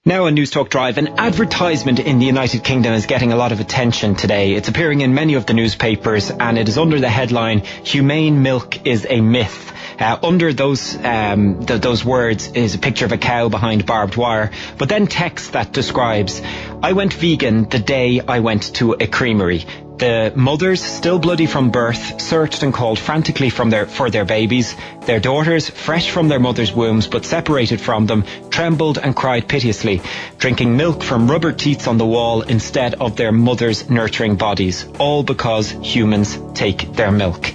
Now on Newstalk Drive, an advertisement in the United Kingdom is getting a lot of attention today. It's appearing in many of the newspapers and it is under the headline, "Humane milk is a myth." Under those words is a picture of a cow behind barbed wire, but then text that describes, "I went vegan the day I went to a creamery. The mothers, still bloody from birth, searched and called frantically for their babies. Their daughters, fresh from their mothers' wombs but separated from them, trembled and cried piteously, drinking milk from rubber teats on the wall instead of their mothers' nurturing bodies, all because humans take their milk."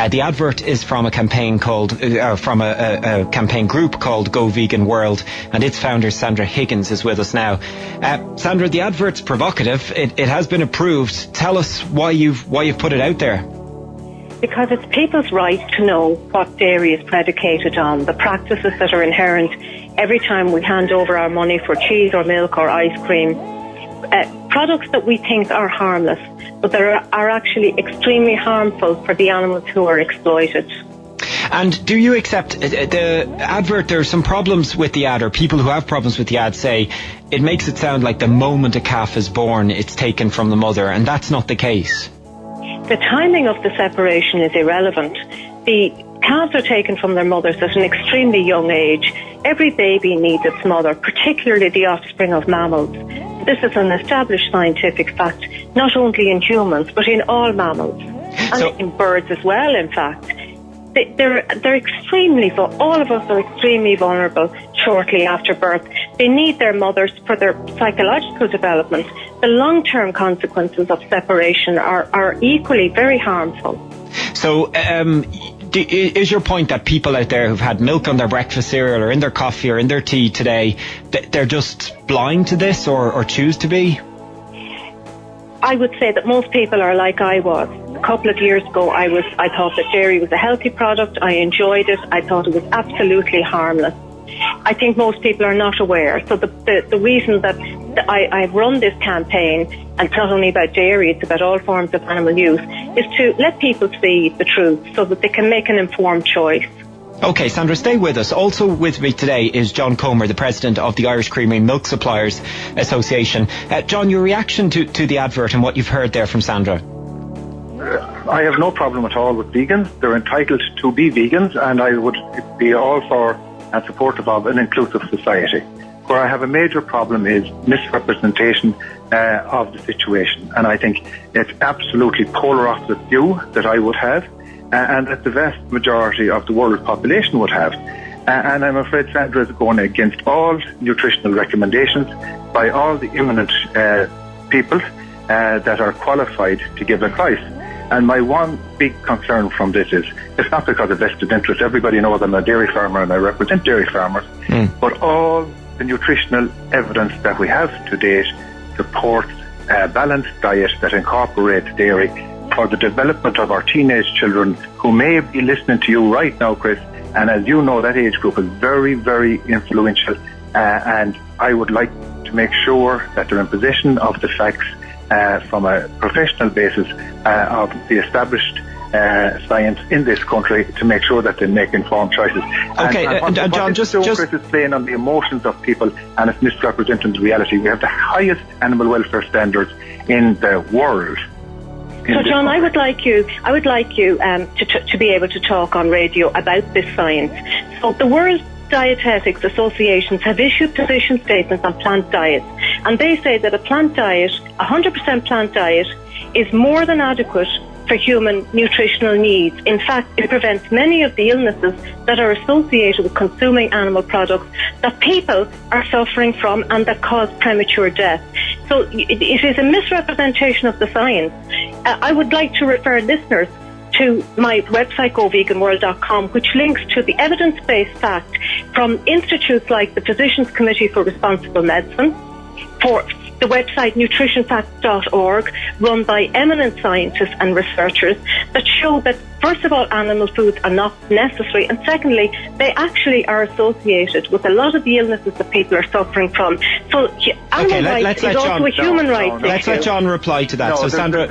The advert is from a campaign a campaign group called Go Vegan World, and its founder Sandra Higgins is with us now. Sandra, the advert's provocative. It has been approved. Tell us why you've put it out there. Because it's people's right to know what dairy is predicated on, the practices that are inherent every time we hand over our money for cheese or milk or ice cream. Products that we think are harmless, but that are actually extremely harmful for the animals who are exploited. And do you accept the advert? There are some problems with the ad, or people who have problems with the ad say it makes it sound like the moment a calf is born, it's taken from the mother, and that's not the case. The timing of the separation is irrelevant. The calves are taken from their mothers at an extremely young age. Every baby needs its mother, particularly the offspring of mammals. This is an established scientific fact, not only in humans, but in all mammals. And in birds as well, in fact. They're extremely, all of us are extremely vulnerable shortly after birth. They need their mothers for their psychological development. The long-term consequences of separation are equally very harmful. So, is your point that people out there who've had milk on their breakfast cereal or in their coffee or in their tea today, they're just blind to this or choose to be? I would say that most people are like I was. A couple of years ago, I thought that dairy was a healthy product. I enjoyed it. I thought it was absolutely harmless. I think most people are not aware. So the reason that I've run this campaign, and it's not only about dairy, it's about all forms of animal use, is to let people see the truth so that they can make an informed choice. Okay, Sandra, stay with us. Also with me today is John Comer, the president of the Irish Creamery Milk Suppliers Association. John, your reaction to the advert and what you've heard there from Sandra? I have no problem at all with vegans. They're entitled to be vegans, and I would be all for and supportive of an inclusive society. Where I have a major problem is misrepresentation of the situation, and I think it's absolutely polar opposite view that I would have, and that the vast majority of the world population would have. And I'm afraid Sandra is going against all nutritional recommendations by all the eminent people that are qualified to give advice. And my one big concern from this is, it's not because of vested interest. Everybody knows I'm a dairy farmer and I represent dairy farmers, but all the nutritional evidence that we have to date supports a balanced diet that incorporates dairy for the development of our teenage children who may be listening to you right now, Chris. And as you know, that age group is very, very influential. And I would like to make sure that they're in possession of the facts from a professional basis of the established science in this country to make sure that they make informed choices. Okay, and John, Chris is playing on the emotions of people, and it's misrepresenting the reality. We have the highest animal welfare standards in the world. So, John, I would like you to be able to talk on radio about this science. So, the World Dietetics Associations have issued position statements on plant diets, and they say that a plant diet, 100% plant diet, is more than adequate for human nutritional needs. In fact, it prevents many of the illnesses that are associated with consuming animal products that people are suffering from and that cause premature death. So it is a misrepresentation of the science. I would like to refer listeners to my website, goveganworld.com, which links to the evidence-based fact from institutes like the Physicians Committee for Responsible Medicine, for the website nutritionfacts.org, run by eminent scientists and researchers, that show that, first of all, animal foods are not necessary, and secondly, they actually are associated with a lot of the illnesses that people are suffering from. So animal rights is also a human rights issue. Let's let John reply to that. So Sandra,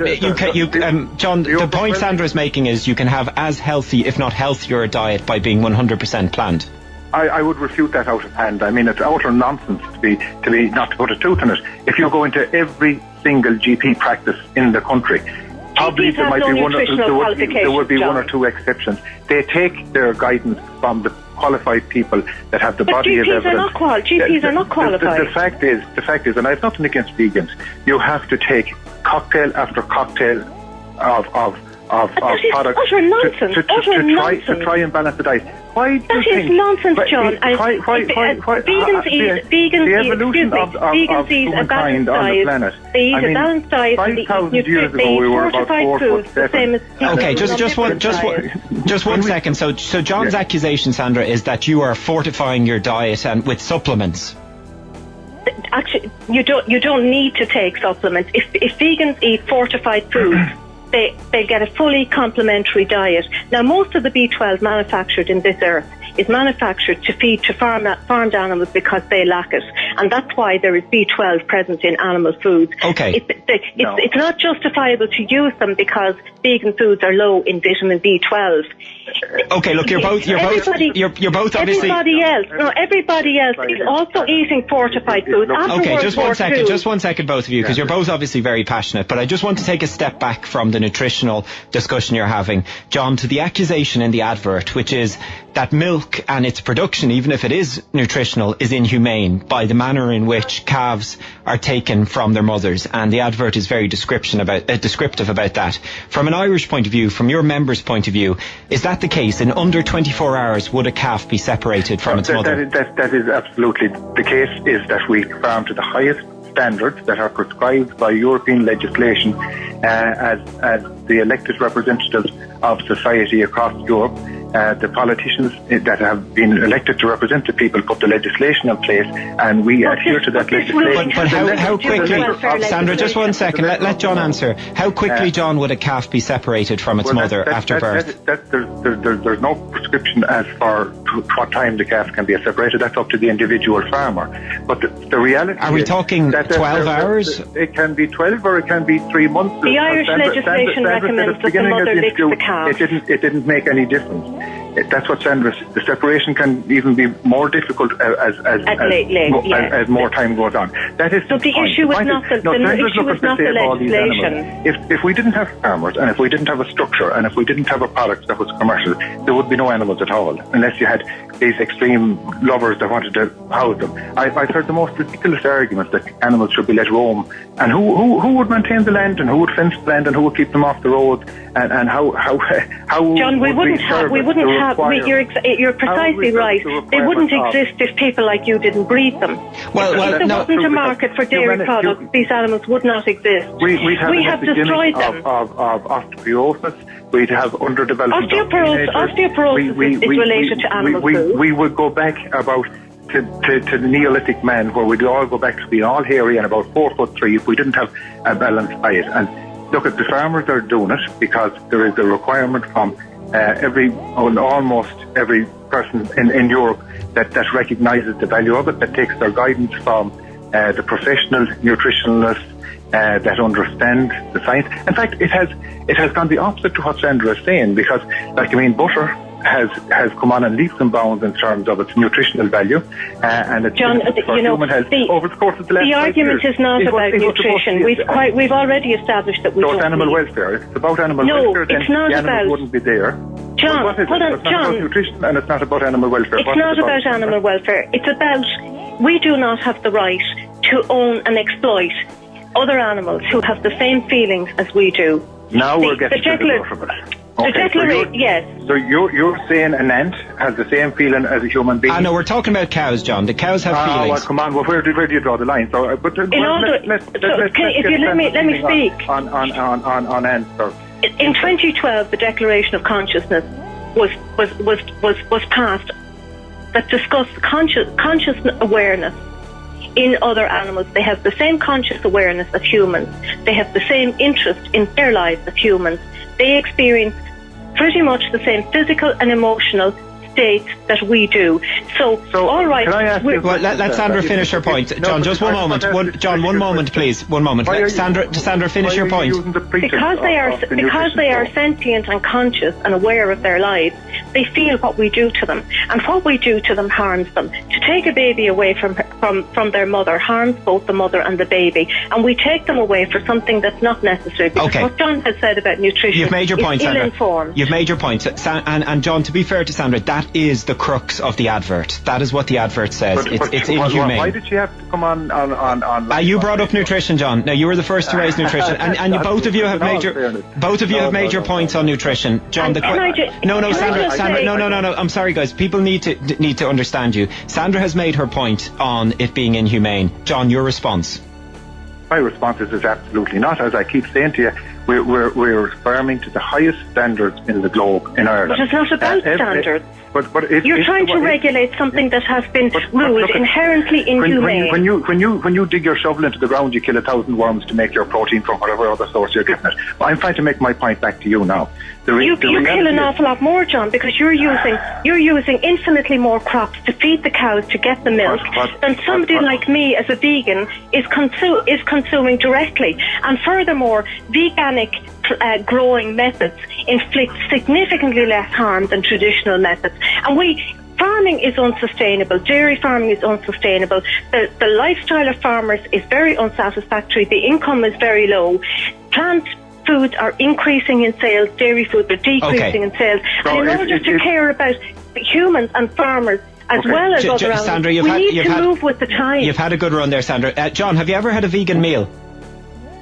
John, the point Sandra is making is you can have as healthy, if not healthier, a diet by being 100% plant. I would refute that out of hand. I mean, it's utter nonsense to be not to put a tooth in it. If you go into every single GP practice in the country, probably there might be there would be one or two exceptions. They take their guidance from the qualified people that have the body of evidence. GPs are not qualified. The fact is, and I have nothing against vegans, you have to take cocktail after cocktail of products utter nonsense. to try and balance the diet. Why do you think? Nonsense, John. Vegans eat a balanced diet. They eat a balanced diet. 5,000 years ago, we were about 4'7". Okay, just one second. So John's accusation, Sandra, is that you are fortifying your diet and with supplements. Actually, you don't need to take supplements. If vegans eat fortified foods, they get a fully complementary diet. Now, most of the B12 manufactured in this earth is manufactured to feed to farmed animals because they lack it, and that's why there is B12 present in animal foods. Okay. It's not justifiable to use them because vegan foods are low in vitamin B12. Okay, look, you're both obviously. Everybody else is also eating fortified foods. Okay, just one second, both of you, because you're both obviously very passionate, but I just want to take a step back from the nutritional discussion you're having, John, to the accusation in the advert, which is that milk and its production, even if it is nutritional, is inhumane by the manner in which calves are taken from their mothers, and the advert is very descriptive about that. From an Irish point of view, from your members' point of view, is that the case? In under 24 hours, would a calf be separated from its mother? That is absolutely the case, is that we farm to the highest standards that are prescribed by European legislation as the elected representatives of society across Europe. The politicians that have been elected to represent the people put the legislation in place, and we adhere to that legislation. But how quickly, Sandra, just one second, let John answer. How quickly, John, would a calf be separated from its mother after birth? There's no prescription as far to what time the calf can be separated. That's up to the individual farmer. But the reality are we talking 12 hours? It can be 12 or it can be 3 months. The Irish legislation recommends that the mother licks the calf. It didn't make any difference. That's what Sandra said. The separation can even be more difficult as more time goes on. That is so the issue was not the legislation. If we didn't have farmers, and if we didn't have a structure, and if we didn't have a product that was commercial, there would be no animals at all, unless you had these extreme lovers that wanted to house them. I've heard the most ridiculous arguments that animals should be let roam, and who would maintain the land, and who would fence the land, and who would keep them off the road, and how John, we wouldn't have. You're precisely right. They wouldn't exist if people like you didn't breed them. If there wasn't a market for dairy products, these animals would not exist. We have destroyed them. Of osteoporosis. We'd have underdevelopment. Osteoporosis is related to animal food. We would go back about to the Neolithic man, where we'd all go back to being all hairy and about 4'3" if we didn't have a balanced diet. And look, at the farmers are doing it because there is a requirement from almost every person in Europe that recognises the value of it, that takes their guidance from the professional nutritionalists that understand the science. In fact, it has gone the opposite to what Sandra is saying, because, butter has come on in leaps and bounds in terms of its nutritional value, and it's for human health over the course of the last 5 years. The argument is not about nutrition. We've already established that we don't. It's animal welfare. If it's about animal welfare, then the animals wouldn't be there. John, hold on, It's not about nutrition, and it's not about animal welfare. It's not about animal welfare. It's about, we do not have the right to own and exploit other animals who have the same feelings as we do. Now we're getting to the root of it. Yes. So you're saying an ant has the same feeling as a human being? No, we're talking about cows, John. The cows have feelings. Well, come on. Well, where do you draw the line? So, let me speak on ants. In 2012, the Declaration of Consciousness was passed that discussed conscious awareness in other animals. They have the same conscious awareness as humans. They have the same interest in their lives as humans. They experience pretty much the same physical and emotional states that we do. So all right. Can I ask you, well, let Sandra finish her point. John, just one moment. John, one moment, please. One moment. Let Sandra finish your point. Because they are sentient and conscious and aware of their lives, they feel what we do to them, and what we do to them harms them. To take a baby away from their mother harms both the mother and the baby, and we take them away for something that's not necessary. Because what John has said about nutrition, you've made your point, Sandra. Ill-informed. You've made your point, and John, to be fair to Sandra, that is the crux of the advert. That is what the advert says. It's inhumane. Why did she have to come on? You brought up nutrition, John. Now, you were the first to raise nutrition, and both of you have made your points on nutrition. John, Sandra, no. I'm sorry, guys. People need to understand you. Sandra has made her point on it being inhumane. John, your response? My response is absolutely not. As I keep saying to you, we're farming to the highest standards in the globe in Ireland. But it's not about standards. But you're trying to regulate something that has been ruled inherently inhumane. When you dig your shovel into the ground, you kill 1,000 worms to make your protein from whatever other source you're getting it. But I'm trying to make my point back to you now. You kill an awful lot more, John, because you're using infinitely more crops to feed the cows to get the milk than somebody like me as a vegan is consuming directly. And furthermore, veganic growing methods inflict significantly less harm than traditional methods. And farming is unsustainable. Dairy farming is unsustainable. The lifestyle of farmers is very unsatisfactory. The income is very low. Plant foods are increasing in sales. Dairy foods are decreasing in sales. And in order to care about humans and farmers as well as other animals, Sandra, we need to move with the times. You've had a good run there, Sandra. John, have you ever had a vegan meal?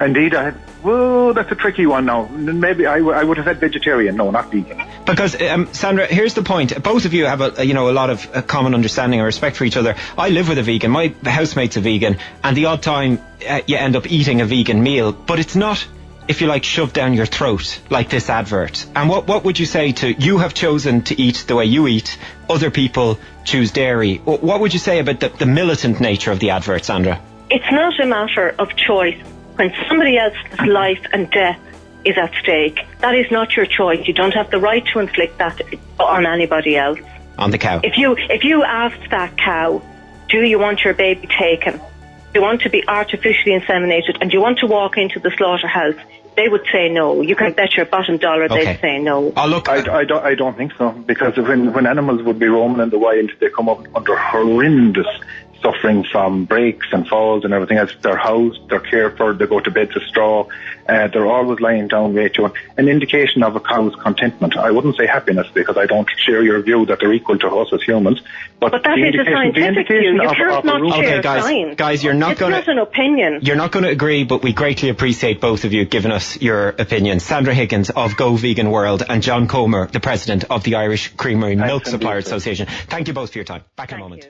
Indeed, I had. Well, that's a tricky one now. Maybe I would have said vegetarian. No, not vegan. Because, Sandra, here's the point. Both of you have a lot of common understanding and respect for each other. I live with a vegan. My housemate's a vegan. And the odd time you end up eating a vegan meal. But it's not, if you like, shoved down your throat like this advert. And what would you say to, you have chosen to eat the way you eat, other people choose dairy. What would you say about the militant nature of the advert, Sandra? It's not a matter of choice. When somebody else's life and death is at stake, that is not your choice. You don't have the right to inflict that on anybody else. On the cow. If you asked that cow, do you want your baby taken? Do you want to be artificially inseminated? And do you want to walk into the slaughterhouse? They would say no. You can bet your bottom dollar they'd say no. I don't think so. Because when animals would be roaming in the wild, they come up under horrendous suffering from breaks and falls and everything else. They're housed, they're cared for, they go to beds of straw, they're always lying down way to an indication of a cow's contentment. I wouldn't say happiness, because I don't share your view that they're equal to us as humans. But that is a scientific view. You can't not share science. Guys, you're not going to... It's not an opinion. You're not going to agree, but we greatly appreciate both of you giving us your opinions. Sandra Higgins of Go Vegan World and John Comer, the president of the Irish Creamery Milk Suppliers Association. Thank you both for your time. Back in a moment.